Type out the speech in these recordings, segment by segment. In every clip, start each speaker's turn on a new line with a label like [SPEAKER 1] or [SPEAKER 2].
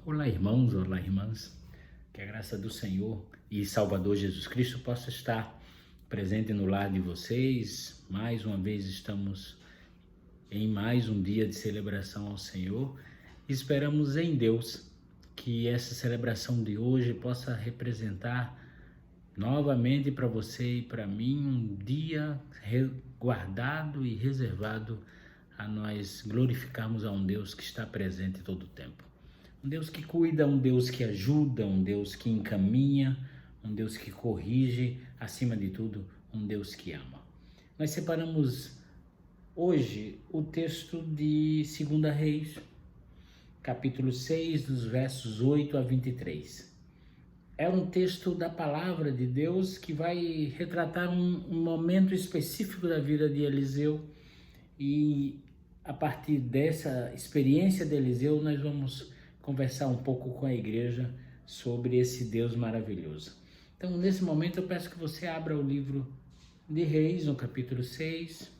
[SPEAKER 1] Olá, irmãos, olá, irmãs. Que a graça do Senhor e Salvador Jesus Cristo possa estar presente no lar de vocês. Mais uma vez estamos em mais um dia de celebração ao Senhor. Esperamos em Deus que essa celebração de hoje possa representar novamente para você e para mim um dia guardado e reservado a nós glorificarmos a um Deus que está presente todo o tempo. Um Deus que cuida, um Deus que ajuda, um Deus que encaminha, um Deus que corrige, acima de tudo, um Deus que ama. Nós separamos hoje o texto de 2 Reis, capítulo 6, dos versos 8 a 23. É um texto da palavra de Deus que vai retratar um momento específico da vida de Eliseu, e a partir dessa experiência de Eliseu nós vamos conversar um pouco com a igreja sobre esse Deus maravilhoso. Então, nesse momento, eu peço que você abra o livro de Reis, no capítulo 6,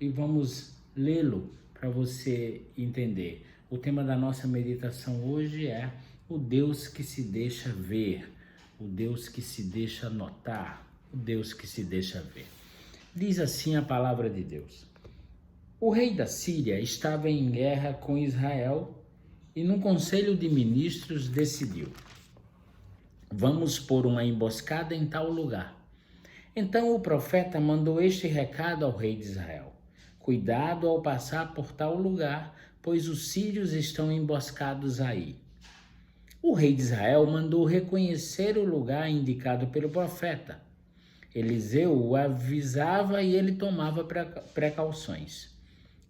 [SPEAKER 1] e vamos lê-lo para você entender. O tema da nossa meditação hoje é o Deus que se deixa ver, o Deus que se deixa notar, o Deus que se deixa ver. Diz assim a palavra de Deus: o rei da Síria estava em guerra com Israel e num conselho de ministros decidiu: vamos pôr uma emboscada em tal lugar. Então o profeta mandou este recado ao rei de Israel: cuidado ao passar por tal lugar, pois os sírios estão emboscados aí. O rei de Israel mandou reconhecer o lugar indicado pelo profeta. Eliseu o avisava e ele tomava precauções.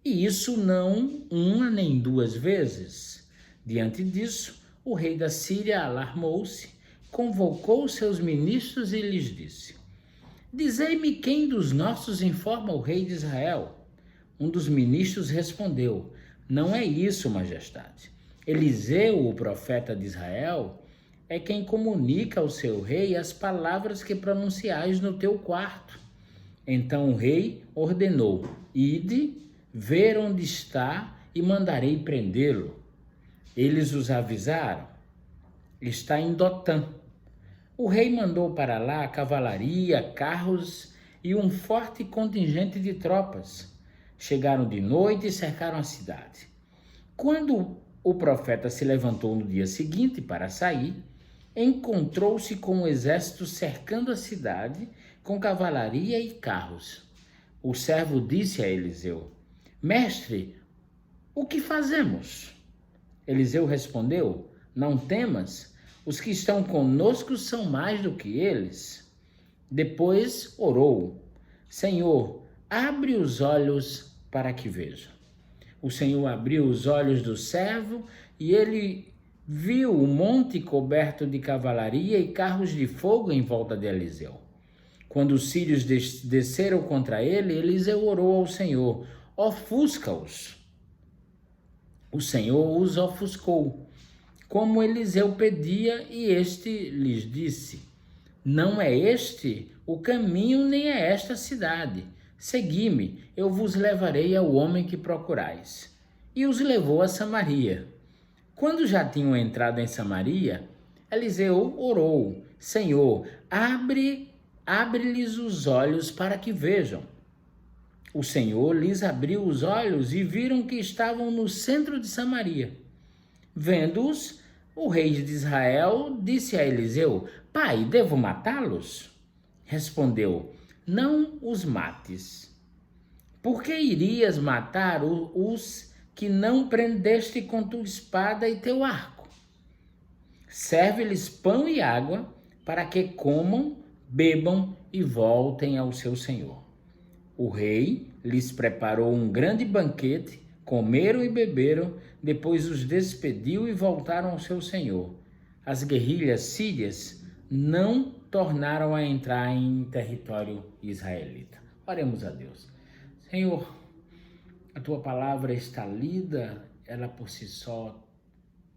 [SPEAKER 1] E isso não uma nem duas vezes. Diante disso, o rei da Síria alarmou-se, convocou seus ministros e lhes disse: dizei-me quem dos nossos informa o rei de Israel. Um dos ministros respondeu: não é isso, majestade. Eliseu, o profeta de Israel, é quem comunica ao seu rei as palavras que pronunciais no teu quarto. Então o rei ordenou: ide, ver onde está e mandarei prendê-lo. Eles os avisaram: está em Dotã. O rei mandou para lá cavalaria, carros e um forte contingente de tropas. Chegaram de noite e cercaram a cidade. Quando o profeta se levantou no dia seguinte para sair, encontrou-se com o exército cercando a cidade com cavalaria e carros. O servo disse a Eliseu: mestre, o que fazemos? Eliseu respondeu: não temas, os que estão conosco são mais do que eles. Depois orou: Senhor, abre os olhos para que veja. O Senhor abriu os olhos do servo e ele viu o monte coberto de cavalaria e carros de fogo em volta de Eliseu. Quando os sírios desceram contra ele, Eliseu orou ao Senhor: ofusca-os. O Senhor os ofuscou, como Eliseu pedia, e este lhes disse: não é este o caminho, nem é esta a cidade. Segui-me, eu vos levarei ao homem que procurais. E os levou a Samaria. Quando já tinham entrado em Samaria, Eliseu orou: Senhor, abre-lhes os olhos para que vejam. O Senhor lhes abriu os olhos e viram que estavam no centro de Samaria. Vendo-os, o rei de Israel disse a Eliseu: pai, devo matá-los? Respondeu: não os mates. Por que irias matar os que não prendeste com tua espada e teu arco? Serve-lhes pão e água para que comam, bebam e voltem ao seu senhor. O rei lhes preparou um grande banquete, comeram e beberam, depois os despediu e voltaram ao seu senhor. As guerrilhas sírias não tornaram a entrar em território israelita. Oremos a Deus. Senhor, a tua palavra está lida, ela por si só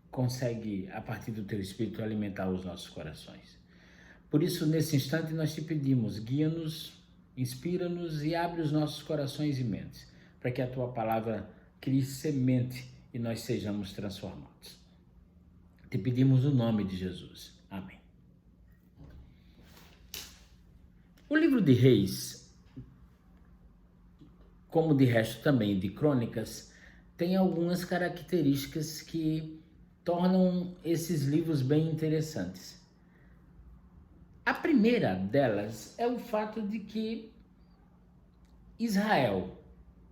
[SPEAKER 1] consegue, a partir do teu Espírito, alimentar os nossos corações. Por isso, nesse instante, nós te pedimos: guia-nos, inspira-nos e abre os nossos corações e mentes, para que a tua palavra crie semente e nós sejamos transformados. Te pedimos o nome de Jesus. Amém. O livro de Reis, como de resto também de Crônicas, tem algumas características que tornam esses livros bem interessantes. A primeira delas é o fato de que Israel,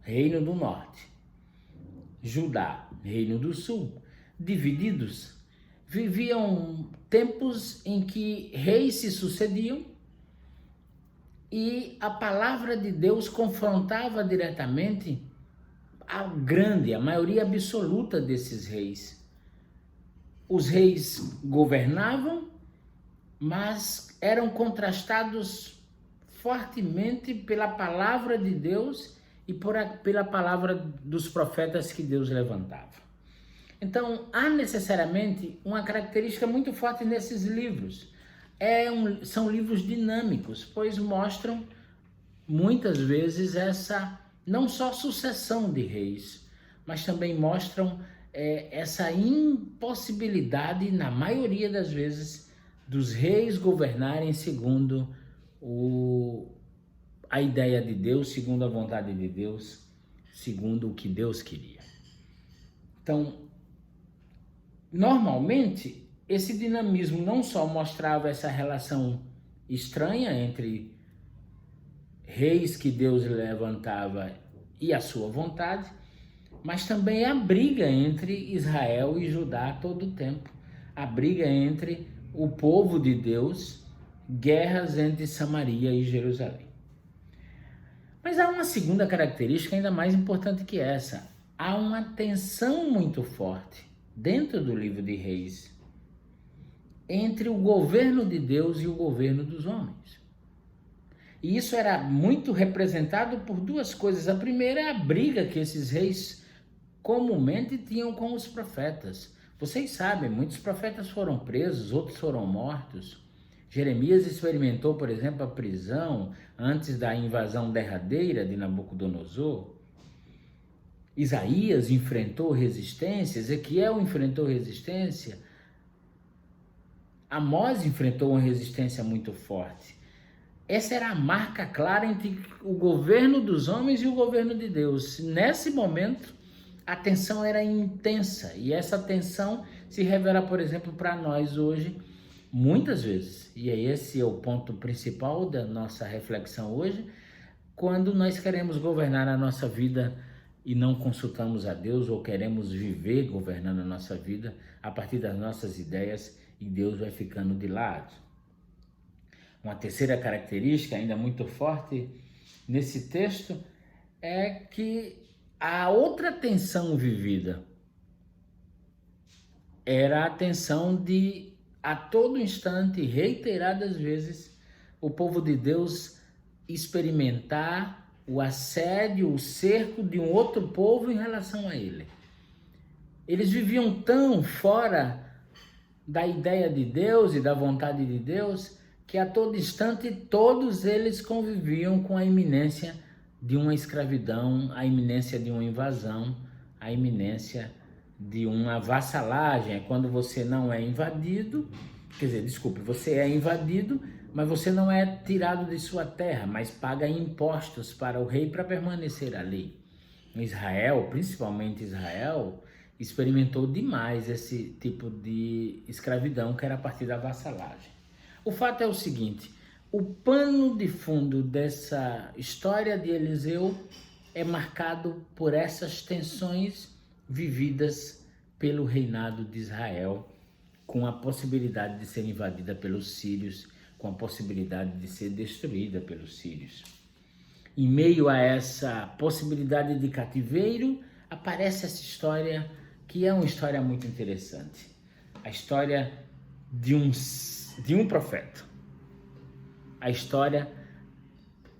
[SPEAKER 1] Reino do Norte, Judá, Reino do Sul, divididos, viviam tempos em que reis se sucediam e a palavra de Deus confrontava diretamente a maioria absoluta desses reis. Os reis governavam, mas eram contrastados fortemente pela palavra de Deus e pela palavra dos profetas que Deus levantava. Então, há necessariamente uma característica muito forte nesses livros. São livros dinâmicos, pois mostram muitas vezes essa não só sucessão de reis, mas também mostram essa impossibilidade, na maioria das vezes, dos reis governarem segundo a ideia de Deus, segundo a vontade de Deus, segundo o que Deus queria. Então, normalmente, esse dinamismo não só mostrava essa relação estranha entre reis que Deus levantava e a sua vontade, mas também a briga entre Israel e Judá todo o tempo. A briga entre o povo de Deus, guerras entre Samaria e Jerusalém. Mas há uma segunda característica ainda mais importante que essa. Há uma tensão muito forte dentro do livro de Reis entre o governo de Deus e o governo dos homens. E isso era muito representado por duas coisas. A primeira é a briga que esses reis comumente tinham com os profetas. Vocês sabem, muitos profetas foram presos, outros foram mortos. Jeremias experimentou, por exemplo, a prisão antes da invasão derradeira de Nabucodonosor. Isaías enfrentou resistência, Ezequiel enfrentou resistência. Amós enfrentou uma resistência muito forte. Essa era a marca clara entre o governo dos homens e o governo de Deus. Nesse momento, a tensão era intensa e essa tensão se revela, por exemplo, para nós hoje, muitas vezes. E esse é o ponto principal da nossa reflexão hoje, quando nós queremos governar a nossa vida e não consultamos a Deus ou queremos viver governando a nossa vida a partir das nossas ideias e Deus vai ficando de lado. Uma terceira característica ainda muito forte nesse texto é que a outra tensão vivida era a tensão de, a todo instante, reiteradas vezes, o povo de Deus experimentar o assédio, o cerco de um outro povo em relação a ele. Eles viviam tão fora da ideia de Deus e da vontade de Deus que a todo instante todos eles conviviam com a iminência de uma escravidão, a iminência de uma invasão, a iminência de uma vassalagem. É quando você não é invadido, você é invadido, mas você não é tirado de sua terra, mas paga impostos para o rei para permanecer ali. Israel, principalmente Israel, experimentou demais esse tipo de escravidão que era a partir da vassalagem. O fato é o seguinte, o pano de fundo dessa história de Eliseu é marcado por essas tensões vividas pelo reinado de Israel, com a possibilidade de ser invadida pelos sírios, com a possibilidade de ser destruída pelos sírios. Em meio a essa possibilidade de cativeiro, aparece essa história que é uma história muito interessante. A história de um profeta. A história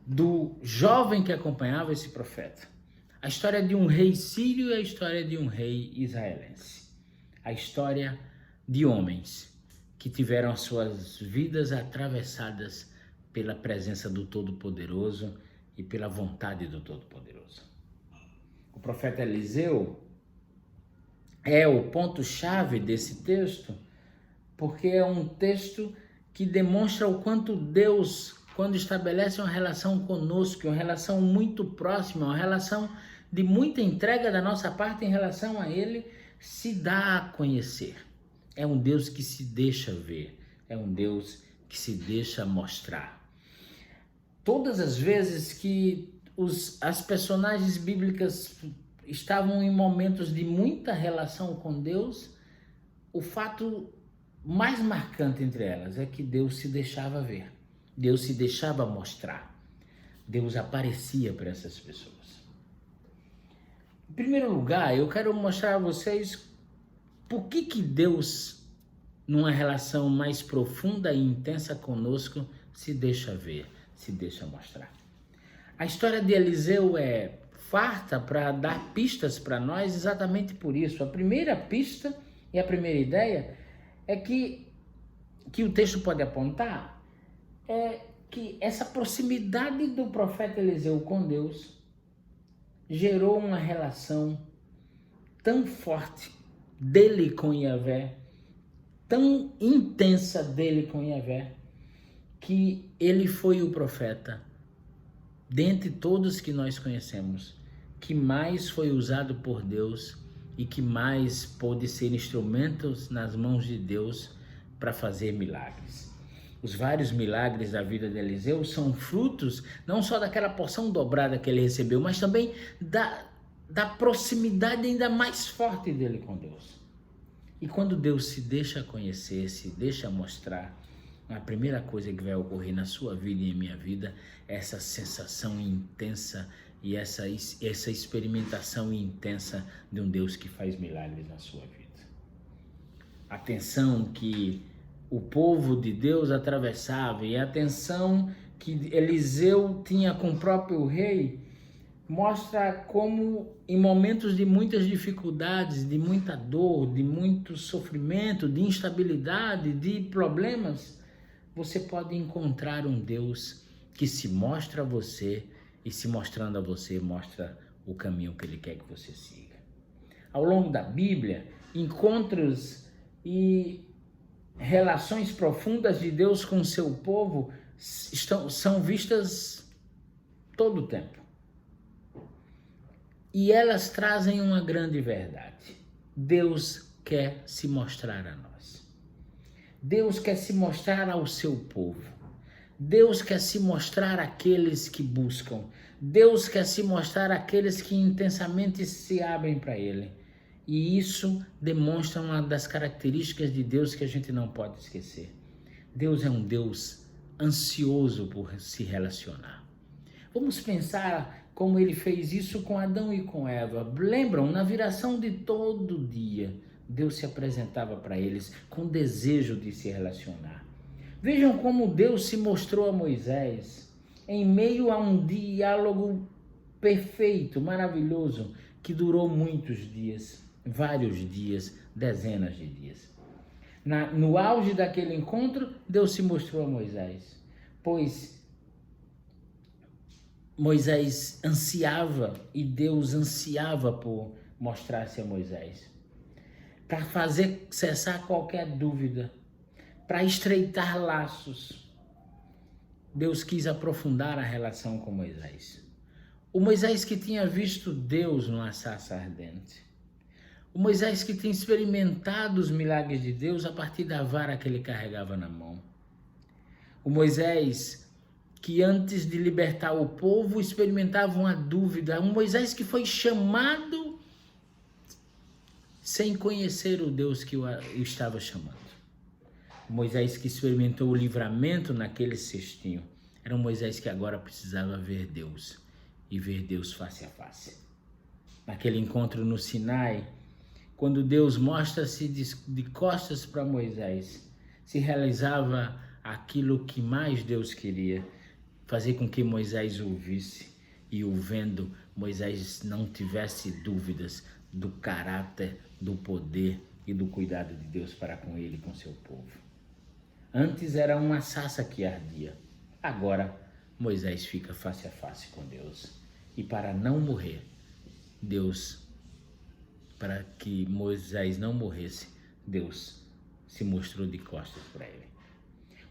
[SPEAKER 1] do jovem que acompanhava esse profeta. A história de um rei sírio e a história de um rei israelense. A história de homens que tiveram as suas vidas atravessadas pela presença do Todo-Poderoso e pela vontade do Todo-Poderoso. profeta Eliseu é o ponto-chave desse texto, porque é um texto que demonstra o quanto Deus, quando estabelece uma relação conosco, uma relação muito próxima, uma relação de muita entrega da nossa parte em relação a Ele, se dá a conhecer. É um Deus que se deixa ver, é um Deus que se deixa mostrar. Todas as vezes que as personagens bíblicas estavam em momentos de muita relação com Deus, o fato mais marcante entre elas é que Deus se deixava ver, Deus se deixava mostrar, Deus aparecia para essas pessoas. Em primeiro lugar, eu quero mostrar a vocês por que Deus, numa relação mais profunda e intensa conosco, se deixa ver, se deixa mostrar. A história de Eliseu é farta para dar pistas para nós exatamente por isso. A primeira pista e a primeira ideia é que o texto pode apontar é que essa proximidade do profeta Eliseu com Deus gerou uma relação tão forte dele com Yahvé, tão intensa dele com Yahvé, que ele foi o profeta, dentre todos que nós conhecemos, que mais foi usado por Deus e que mais pôde ser instrumentos nas mãos de Deus para fazer milagres. Os vários milagres da vida de Eliseu são frutos não só daquela porção dobrada que ele recebeu, mas também da proximidade ainda mais forte dele com Deus. E quando Deus se deixa conhecer, se deixa mostrar, a primeira coisa que vai ocorrer na sua vida e em minha vida é essa sensação intensa e essa experimentação intensa de um Deus que faz milagres na sua vida. A tensão que o povo de Deus atravessava e a tensão que Eliseu tinha com o próprio rei mostra como em momentos de muitas dificuldades, de muita dor, de muito sofrimento, de instabilidade, de problemas, você pode encontrar um Deus que se mostra a você e se mostrando a você mostra o caminho que Ele quer que você siga. Ao longo da Bíblia, encontros e relações profundas de Deus com o seu povo são vistas todo o tempo. E elas trazem uma grande verdade. Deus quer se mostrar a nós. Deus quer se mostrar ao seu povo. Deus quer se mostrar àqueles que buscam. Deus quer se mostrar àqueles que intensamente se abrem para Ele. E isso demonstra uma das características de Deus que a gente não pode esquecer. Deus é um Deus ansioso por se relacionar. Vamos pensar como Ele fez isso com Adão e com Eva. Lembram? Na viração de todo dia, Deus se apresentava para eles com desejo de se relacionar. Vejam como Deus se mostrou a Moisés em meio a um diálogo perfeito, maravilhoso, que durou muitos dias, vários dias, dezenas de dias. No auge daquele encontro, Deus se mostrou a Moisés, pois Moisés ansiava e Deus ansiava por mostrar-se a Moisés, para fazer cessar qualquer dúvida, para estreitar laços. Deus quis aprofundar a relação com Moisés. O Moisés que tinha visto Deus numa sarça ardente. O Moisés que tinha experimentado os milagres de Deus a partir da vara que ele carregava na mão. O Moisés que antes de libertar o povo experimentava uma dúvida. Um Moisés que foi chamado sem conhecer o Deus que o estava chamando. O Moisés que experimentou o livramento naquele cestinho. Era um Moisés que agora precisava ver Deus e ver Deus face a face. Naquele encontro no Sinai, quando Deus mostra-se de costas para Moisés, se realizava aquilo que mais Deus queria, fazer com que Moisés o visse e o vendo, Moisés não tivesse dúvidas do caráter, do poder e do cuidado de Deus para com ele e com seu povo. Antes era uma sarça que ardia, agora Moisés fica face a face com Deus. E para não morrer, para que Moisés não morresse, Deus se mostrou de costas para ele.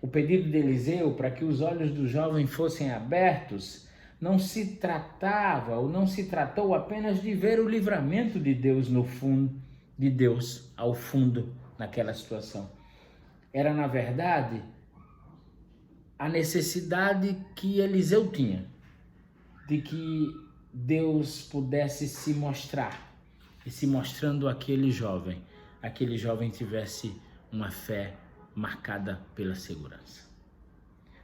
[SPEAKER 1] O pedido de Eliseu para que os olhos do jovem fossem abertos não se tratava ou não se tratou apenas de ver o livramento de Deus no fundo, de Deus ao fundo naquela situação. Era, na verdade, a necessidade que Eliseu tinha de que Deus pudesse se mostrar, e se mostrando aquele jovem tivesse uma fé marcada pela segurança.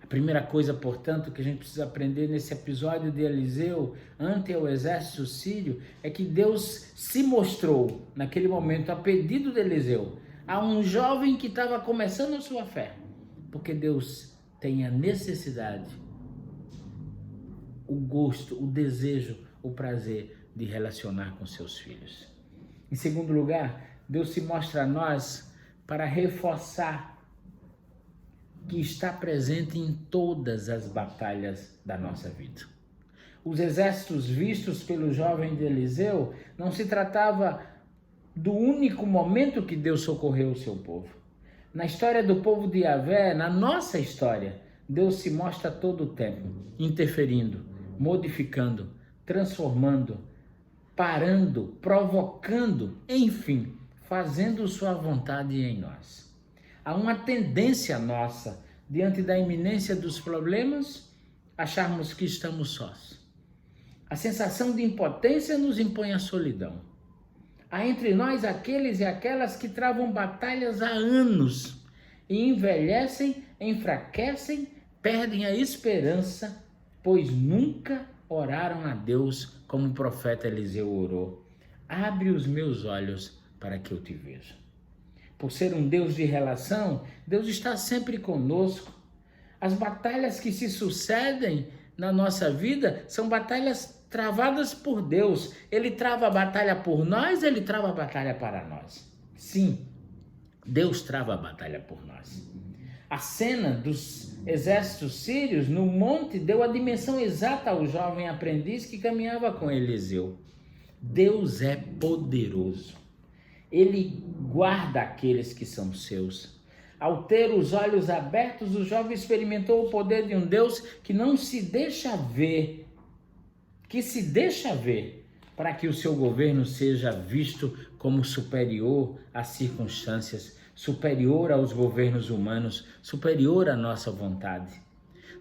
[SPEAKER 1] A primeira coisa, portanto, que a gente precisa aprender nesse episódio de Eliseu ante o exército sírio é que Deus se mostrou naquele momento a pedido de Eliseu a um jovem que estava começando a sua fé, porque Deus tem a necessidade, o gosto, o desejo, o prazer de relacionar com seus filhos. Em segundo lugar, Deus se mostra a nós para reforçar que está presente em todas as batalhas da nossa vida. Os exércitos vistos pelo jovem de Eliseu não se tratava do único momento que Deus socorreu o seu povo. Na história do povo de Yahvé, na nossa história, Deus se mostra todo o tempo, interferindo, modificando, transformando, parando, provocando, enfim, fazendo sua vontade em nós. Há uma tendência nossa, diante da iminência dos problemas, acharmos que estamos sós. A sensação de impotência nos impõe a solidão. Há entre nós aqueles e aquelas que travam batalhas há anos e envelhecem, enfraquecem, perdem a esperança, pois nunca oraram a Deus como o profeta Eliseu orou. Abre os meus olhos para que eu te veja. Por ser um Deus de relação, Deus está sempre conosco. As batalhas que se sucedem na nossa vida são batalhas travadas por Deus. Ele trava a batalha por nós, ele trava a batalha para nós. Sim, Deus trava a batalha por nós. A cena dos exércitos sírios no monte deu a dimensão exata ao jovem aprendiz que caminhava com Eliseu. Deus é poderoso. Ele guarda aqueles que são seus. Ao ter os olhos abertos, o jovem experimentou o poder de um Deus que não se deixa ver, que se deixa ver, para que o seu governo seja visto como superior às circunstâncias, superior aos governos humanos, superior à nossa vontade.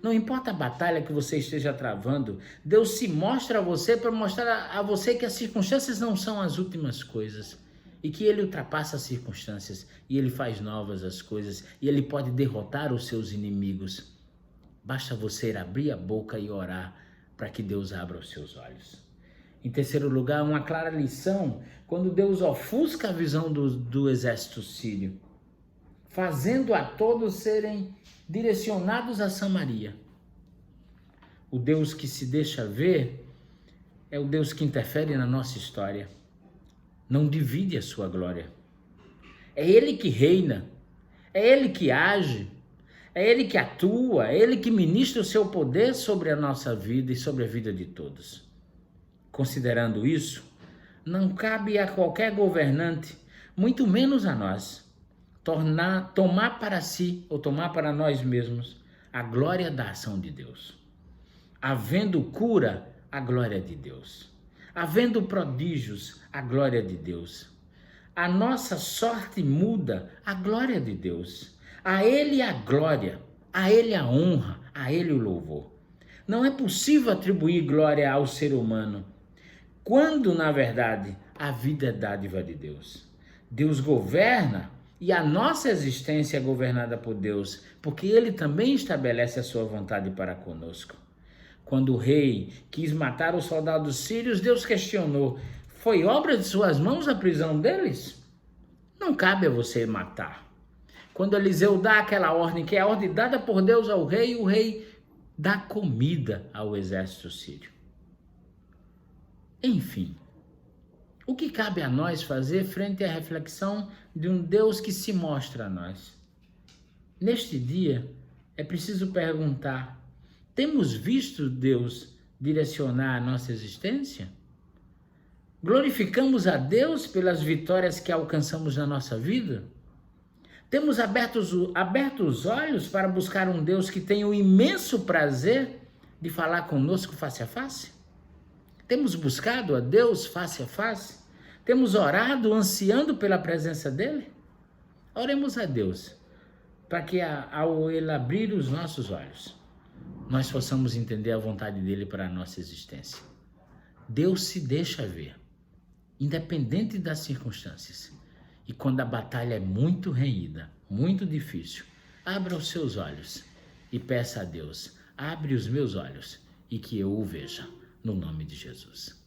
[SPEAKER 1] Não importa a batalha que você esteja travando, Deus se mostra a você para mostrar a você que as circunstâncias não são as últimas coisas. E que ele ultrapassa as circunstâncias, e ele faz novas as coisas, e ele pode derrotar os seus inimigos. Basta você abrir a boca e orar para que Deus abra os seus olhos. Em terceiro lugar, uma clara lição, quando Deus ofusca a visão do exército sírio, fazendo a todos serem direcionados a Samaria. O Deus que se deixa ver é o Deus que interfere na nossa história. Não divide a sua glória. É Ele que reina, é Ele que age, é Ele que atua, é Ele que ministra o seu poder sobre a nossa vida e sobre a vida de todos. Considerando isso, não cabe a qualquer governante, muito menos a nós, tomar para si ou tomar para nós mesmos a glória da ação de Deus. Havendo cura, a glória de Deus. Havendo prodígios, a glória de Deus. A nossa sorte muda, a glória de Deus. A Ele a glória, a Ele a honra, a Ele o louvor. Não é possível atribuir glória ao ser humano, quando, na verdade, a vida é dádiva de Deus. Deus governa e a nossa existência é governada por Deus, porque Ele também estabelece a sua vontade para conosco. Quando o rei quis matar os soldados sírios, Deus questionou: foi obra de suas mãos a prisão deles? Não cabe a você matar. Quando Eliseu dá aquela ordem, que é a ordem dada por Deus ao rei, o rei dá comida ao exército sírio. Enfim, o que cabe a nós fazer frente à reflexão de um Deus que se mostra a nós? Neste dia, é preciso perguntar: temos visto Deus direcionar a nossa existência? Glorificamos a Deus pelas vitórias que alcançamos na nossa vida? Temos aberto os olhos para buscar um Deus que tem o imenso prazer de falar conosco face a face? Temos buscado a Deus face a face? Temos orado ansiando pela presença dele? Oremos a Deus para que ao Ele abrir os nossos olhos, nós possamos entender a vontade dele para a nossa existência. Deus se deixa ver, independente das circunstâncias. E quando a batalha é muito renhida, muito difícil, abra os seus olhos e peça a Deus, abre os meus olhos e que eu o veja, no nome de Jesus.